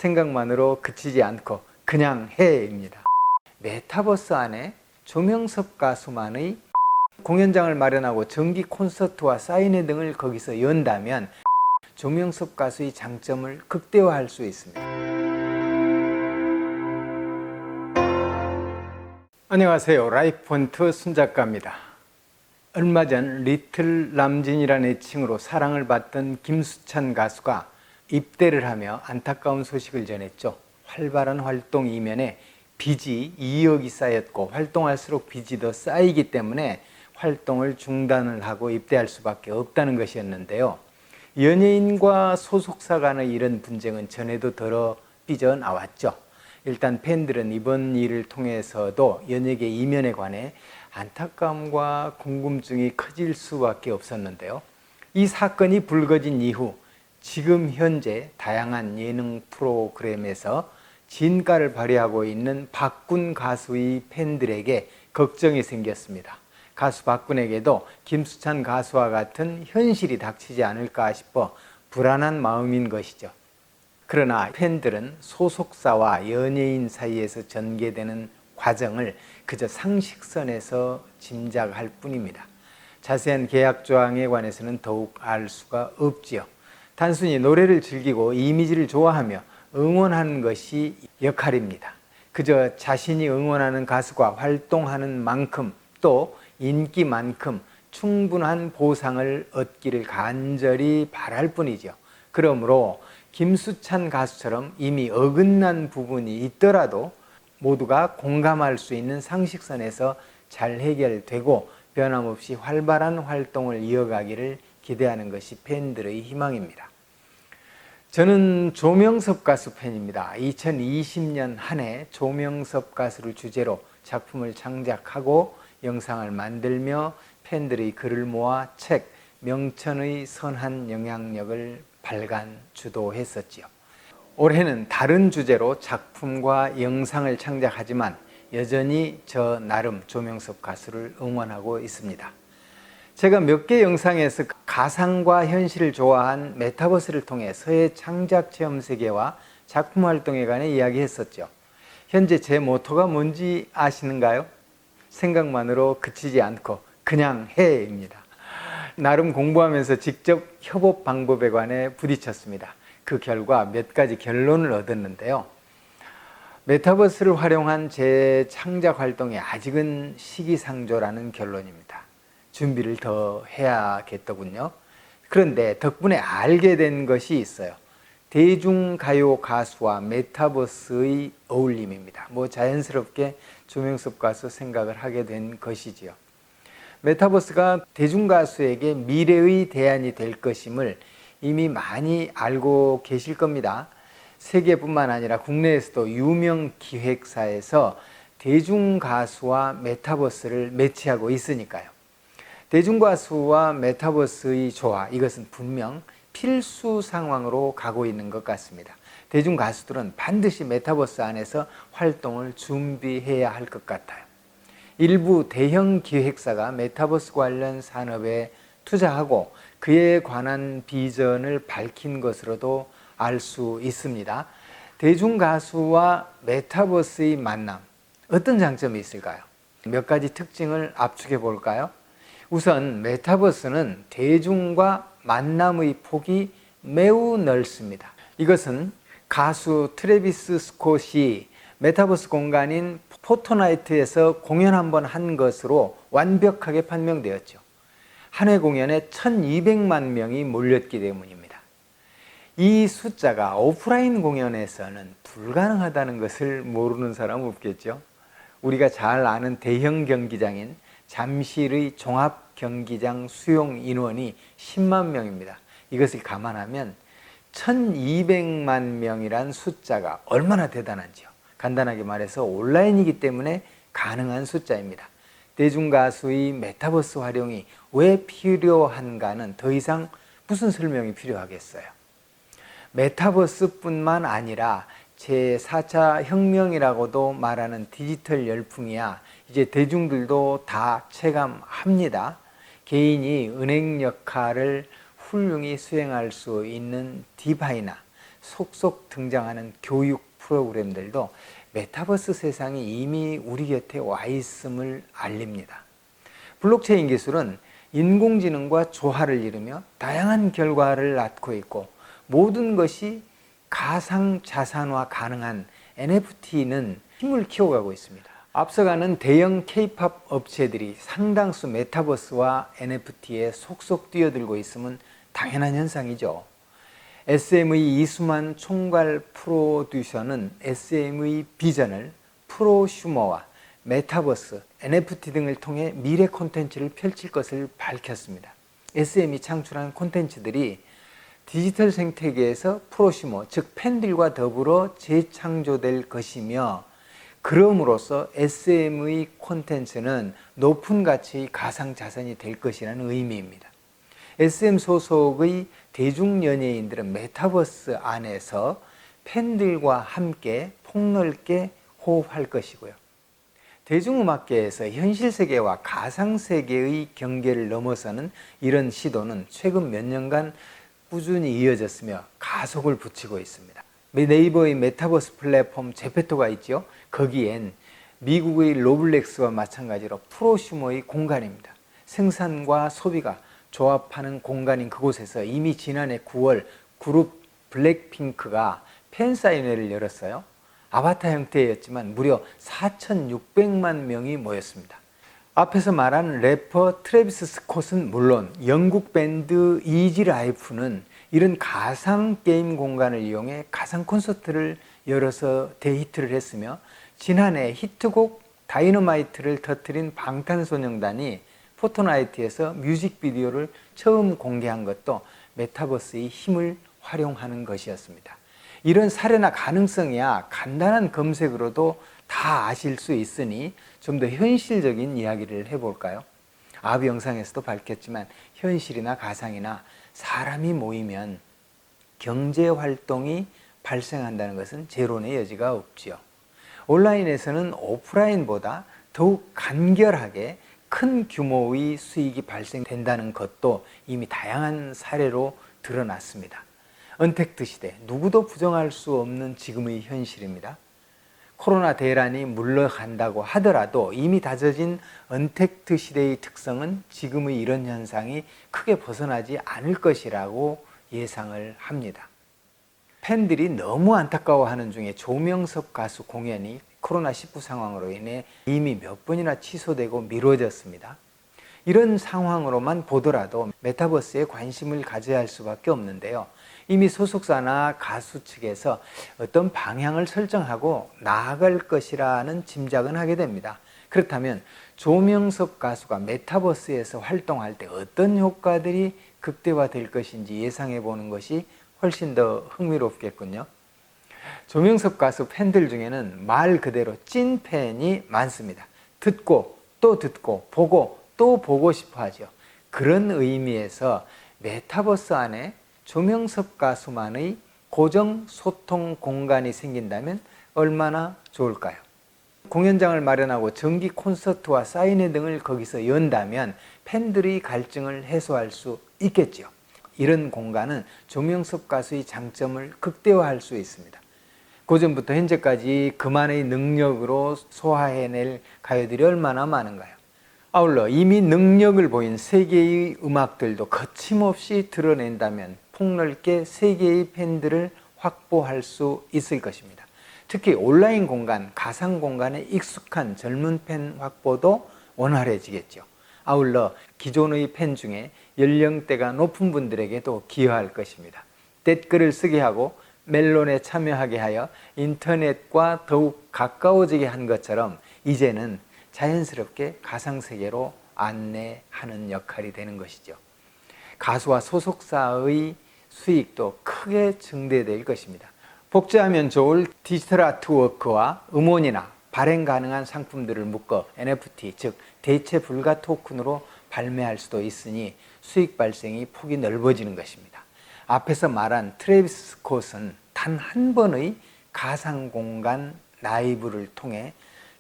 생각만으로 그치지 않고 그냥 해입니다. 메타버스 안에 조명섭 가수만의 공연장을 마련하고 정기 콘서트와 사인회 등을 거기서 연다면 조명섭 가수의 장점을 극대화할 수 있습니다. 안녕하세요. 라이프폰트 순작가입니다. 얼마 전 리틀 람진이라는 애칭으로 사랑을 받던 김수찬 가수가 입대를 하며 안타까운 소식을 전했죠. 활발한 활동 이면에 빚이 2억이 쌓였고 활동할수록 빚이 더 쌓이기 때문에 활동을 중단을 하고 입대할 수밖에 없다는 것이었는데요. 연예인과 소속사 간의 이런 분쟁은 전에도 더러 삐져나왔죠. 일단 팬들은 이번 일을 통해서도 연예계 이면에 관해 안타까움과 궁금증이 커질 수밖에 없었는데요. 이 사건이 불거진 이후 지금 현재 다양한 예능 프로그램에서 진가를 발휘하고 있는 박군 가수의 팬들에게 걱정이 생겼습니다. 가수 박군에게도 김수찬 가수와 같은 현실이 닥치지 않을까 싶어 불안한 마음인 것이죠. 그러나 팬들은 소속사와 연예인 사이에서 전개되는 과정을 그저 상식선에서 짐작할 뿐입니다. 자세한 계약 조항에 관해서는 더욱 알 수가 없지요. 단순히 노래를 즐기고 이미지를 좋아하며 응원하는 것이 역할입니다. 그저 자신이 응원하는 가수가 활동하는 만큼 또 인기만큼 충분한 보상을 얻기를 간절히 바랄 뿐이죠. 그러므로 김수찬 가수처럼 이미 어긋난 부분이 있더라도 모두가 공감할 수 있는 상식선에서 잘 해결되고 변함없이 활발한 활동을 이어가기를 기대하는 것이 팬들의 희망입니다. 저는 조명섭 가수 팬입니다. 2020년 한 해 조명섭 가수를 주제로 작품을 창작하고 영상을 만들며 팬들의 글을 모아 책 명천의 선한 영향력을 발간 주도했었지요. 올해는 다른 주제로 작품과 영상을 창작하지만 여전히 저 나름 조명섭 가수를 응원하고 있습니다. 제가 몇 개 영상에서 가상과 현실을 조화한 메타버스를 통해 서해 창작 체험 세계와 작품 활동에 관해 이야기했었죠. 현재 제 모토가 뭔지 아시는가요? 생각만으로 그치지 않고 그냥 해입니다. 나름 공부하면서 직접 협업 방법에 관해 부딪혔습니다. 그 결과 몇 가지 결론을 얻었는데요. 메타버스를 활용한 제 창작 활동이 아직은 시기상조라는 결론입니다. 준비를 더 해야겠더군요. 그런데 덕분에 알게 된 것이 있어요. 대중가요 가수와 메타버스의 어울림입니다. 자연스럽게 조명섭 가수 생각을 하게 된 것이지요. 메타버스가 대중가수에게 미래의 대안이 될 것임을 이미 많이 알고 계실 겁니다. 세계뿐만 아니라 국내에서도 유명 기획사에서 대중가수와 메타버스를 매치하고 있으니까요. 대중가수와 메타버스의 조화, 이것은 분명 필수 상황으로 가고 있는 것 같습니다. 대중가수들은 반드시 메타버스 안에서 활동을 준비해야 할 것 같아요. 일부 대형 기획사가 메타버스 관련 산업에 투자하고 그에 관한 비전을 밝힌 것으로도 알 수 있습니다. 대중가수와 메타버스의 만남, 어떤 장점이 있을까요? 몇 가지 특징을 압축해 볼까요? 우선 메타버스는 대중과 만남의 폭이 매우 넓습니다. 이것은 가수 트래비스 스콧이 메타버스 공간인 포트나이트에서 공연 한번 한 것으로 완벽하게 판명되었죠. 한 회 공연에 1200만 명이 몰렸기 때문입니다. 이 숫자가 오프라인 공연에서는 불가능하다는 것을 모르는 사람 없겠죠. 우리가 잘 아는 대형 경기장인 잠실의 종합경기장 수용 인원이 10만 명입니다. 이것을 감안하면 1200만 명이란 숫자가 얼마나 대단한지요. 간단하게 말해서 온라인이기 때문에 가능한 숫자입니다. 대중가수의 메타버스 활용이 왜 필요한가는 더 이상 무슨 설명이 필요하겠어요. 메타버스뿐만 아니라 제4차 혁명이라고도 말하는 디지털 열풍이야 이제 대중들도 다 체감합니다. 개인이 은행 역할을 훌륭히 수행할 수 있는 디파이나 속속 등장하는 교육 프로그램들도 메타버스 세상이 이미 우리 곁에 와 있음을 알립니다. 블록체인 기술은 인공지능과 조화를 이루며 다양한 결과를 낳고 있고, 모든 것이 가상자산화 가능한 NFT는 힘을 키워가고 있습니다. 앞서가는 대형 K-팝 업체들이 상당수 메타버스와 NFT에 속속 뛰어들고 있음은 당연한 현상이죠. SM의 이수만 총괄 프로듀서는 SM의 비전을 프로슈머와 메타버스, NFT 등을 통해 미래 콘텐츠를 펼칠 것을 밝혔습니다. SM이 창출한 콘텐츠들이 디지털 생태계에서 프로슈머, 즉 팬들과 더불어 재창조될 것이며, 그럼으로써 SM의 콘텐츠는 높은 가치의 가상자산이 될 것이라는 의미입니다. SM 소속의 대중연예인들은 메타버스 안에서 팬들과 함께 폭넓게 호흡할 것이고요. 대중음악계에서 현실세계와 가상세계의 경계를 넘어서는 이런 시도는 최근 몇 년간 꾸준히 이어졌으며 가속을 붙이고 있습니다. 네이버의 메타버스 플랫폼 제페토가 있죠. 거기엔 미국의 로블렉스와 마찬가지로 프로슈머의 공간입니다. 생산과 소비가 조합하는 공간인 그곳에서 이미 지난해 9월 그룹 블랙핑크가 팬사인회를 열었어요. 아바타 형태였지만 무려 4,600만 명이 모였습니다. 앞에서 말한 래퍼 트래비스 스콧은 물론 영국 밴드 이지라이프는 이런 가상 게임 공간을 이용해 가상 콘서트를 열어서 대히트를 했으며, 지난해 히트곡 다이너마이트를 터뜨린 방탄소년단이 포토나이트에서 뮤직비디오를 처음 공개한 것도 메타버스의 힘을 활용하는 것이었습니다. 이런 사례나 가능성이야 간단한 검색으로도 다 아실 수 있으니 좀 더 현실적인 이야기를 해볼까요? 앞 영상에서도 밝혔지만 현실이나 가상이나 사람이 모이면 경제활동이 발생한다는 것은 재론의 여지가 없지요. 온라인에서는 오프라인보다 더욱 간결하게 큰 규모의 수익이 발생된다는 것도 이미 다양한 사례로 드러났습니다. 언택트 시대, 누구도 부정할 수 없는 지금의 현실입니다. 코로나 대란이 물러간다고 하더라도 이미 다져진 언택트 시대의 특성은 지금의 이런 현상이 크게 벗어나지 않을 것이라고 예상을 합니다. 팬들이 너무 안타까워하는 중에 조명석 가수 공연이 코로나19 상황으로 인해 이미 몇 번이나 취소되고 미뤄졌습니다. 이런 상황으로만 보더라도 메타버스에 관심을 가져야 할 수밖에 없는데요. 이미 소속사나 가수 측에서 어떤 방향을 설정하고 나아갈 것이라는 짐작은 하게 됩니다. 그렇다면 조명석 가수가 메타버스에서 활동할 때 어떤 효과들이 극대화될 것인지 예상해 보는 것이 훨씬 더 흥미롭겠군요. 조명석 가수 팬들 중에는 말 그대로 찐 팬이 많습니다. 듣고 또 듣고 보고 또 보고 싶어 하죠. 그런 의미에서 메타버스 안에 조명석 가수만의 고정 소통 공간이 생긴다면 얼마나 좋을까요? 공연장을 마련하고 정기 콘서트와 사인회 등을 거기서 연다면 팬들의 갈증을 해소할 수 있겠죠. 이런 공간은 조명석 가수의 장점을 극대화할 수 있습니다. 고전부터 현재까지 그만의 능력으로 소화해낼 가요들이 얼마나 많은가요? 아울러 이미 능력을 보인 세계의 음악들도 거침없이 드러낸다면 폭넓게 세계의 팬들을 확보할 수 있을 것입니다. 특히 온라인 공간, 가상 공간에 익숙한 젊은 팬 확보도 원활해지겠죠. 아울러 기존의 팬 중에 연령대가 높은 분들에게도 기여할 것입니다. 댓글을 쓰게 하고 멜론에 참여하게 하여 인터넷과 더욱 가까워지게 한 것처럼 이제는 자연스럽게 가상세계로 안내하는 역할이 되는 것이죠. 가수와 소속사의 수익도 크게 증대될 것입니다. 복제하면 좋을 디지털 아트워크와 음원이나 발행 가능한 상품들을 묶어 NFT, 즉 대체 불가 토큰으로 발매할 수도 있으니 수익 발생이 폭이 넓어지는 것입니다. 앞에서 말한 트래비스 스콧은 단 한 번의 가상공간 라이브를 통해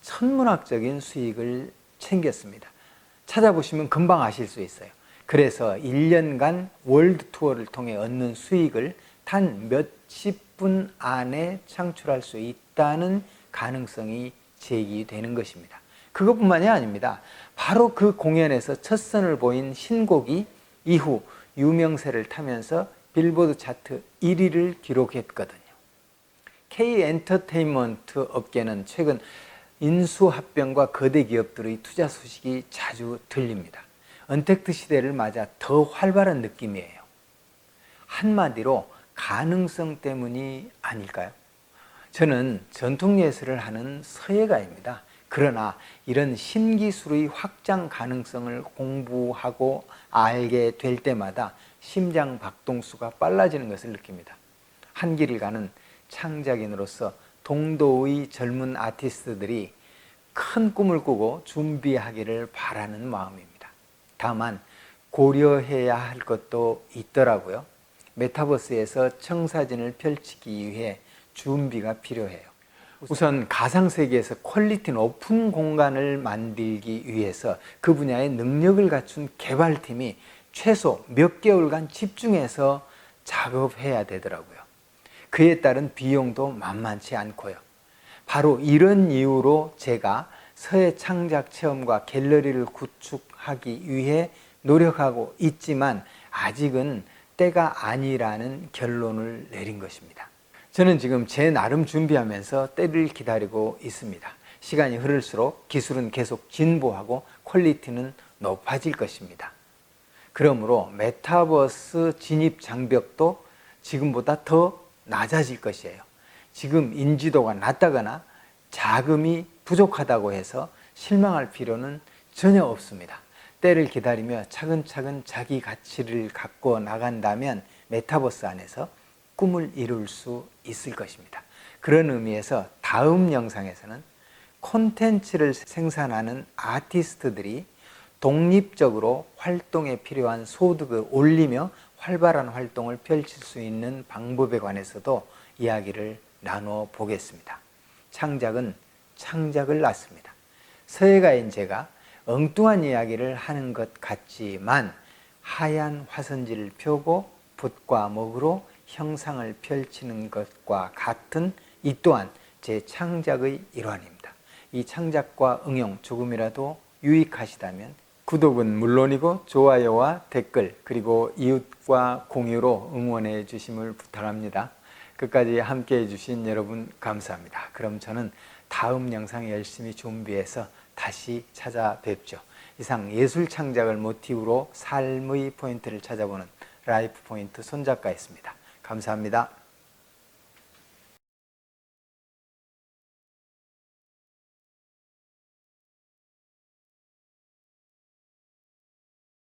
천문학적인 수익을 챙겼습니다. 찾아보시면 금방 아실 수 있어요. 그래서 1년간 월드 투어를 통해 얻는 수익을 단 몇십 10분 안에 창출할 수 있다는 가능성이 제기되는 것입니다. 그것뿐만이 아닙니다. 바로 그 공연에서 첫 선을 보인 신곡이 이후 유명세를 타면서 빌보드 차트 1위를 기록했거든요. K 엔터테인먼트 업계는 최근 인수합병과 거대 기업들의 투자 소식이 자주 들립니다. 언택트 시대를 맞아 더 활발한 느낌이에요. 한마디로 가능성 때문이 아닐까요? 저는 전통예술을 하는 서예가입니다. 그러나 이런 신기술의 확장 가능성을 공부하고 알게 될 때마다 심장 박동수가 빨라지는 것을 느낍니다. 한 길을 가는 창작인으로서 동도의 젊은 아티스트들이 큰 꿈을 꾸고 준비하기를 바라는 마음입니다. 다만 고려해야 할 것도 있더라고요. 메타버스에서 청사진을 펼치기 위해 준비가 필요해요. 우선 가상세계에서 퀄리티 높은 공간을 만들기 위해서 그 분야의 능력을 갖춘 개발팀이 최소 몇 개월간 집중해서 작업해야 되더라고요. 그에 따른 비용도 만만치 않고요. 바로 이런 이유로 제가 서예 창작 체험과 갤러리를 구축하기 위해 노력하고 있지만 아직은 때가 아니라는 결론을 내린 것입니다. 저는 지금 제 나름 준비하면서 때를 기다리고 있습니다. 시간이 흐를수록 기술은 계속 진보하고 퀄리티는 높아질 것입니다. 그러므로 메타버스 진입 장벽도 지금보다 더 낮아질 것이에요. 지금 인지도가 낮다거나 자금이 부족하다고 해서 실망할 필요는 전혀 없습니다. 때를 기다리며 차근차근 자기 가치를 갖고 나간다면 메타버스 안에서 꿈을 이룰 수 있을 것입니다. 그런 의미에서 다음 영상에서는 콘텐츠를 생산하는 아티스트들이 독립적으로 활동에 필요한 소득을 올리며 활발한 활동을 펼칠 수 있는 방법에 관해서도 이야기를 나누어 보겠습니다. 창작은 창작을 낳습니다. 서예가인 제가 엉뚱한 이야기를 하는 것 같지만 하얀 화선지를 펴고 붓과 먹으로 형상을 펼치는 것과 같은 이 또한 제 창작의 일환입니다. 이 창작과 응용 조금이라도 유익하시다면 구독은 물론이고 좋아요와 댓글 그리고 이웃과 공유로 응원해 주심을 부탁합니다. 끝까지 함께 해주신 여러분 감사합니다. 그럼 저는 다음 영상 열심히 준비해서 다시 찾아뵙죠. 이상 예술 창작을 모티브로 삶의 포인트를 찾아보는 라이프 포인트 손작가였습니다. 감사합니다.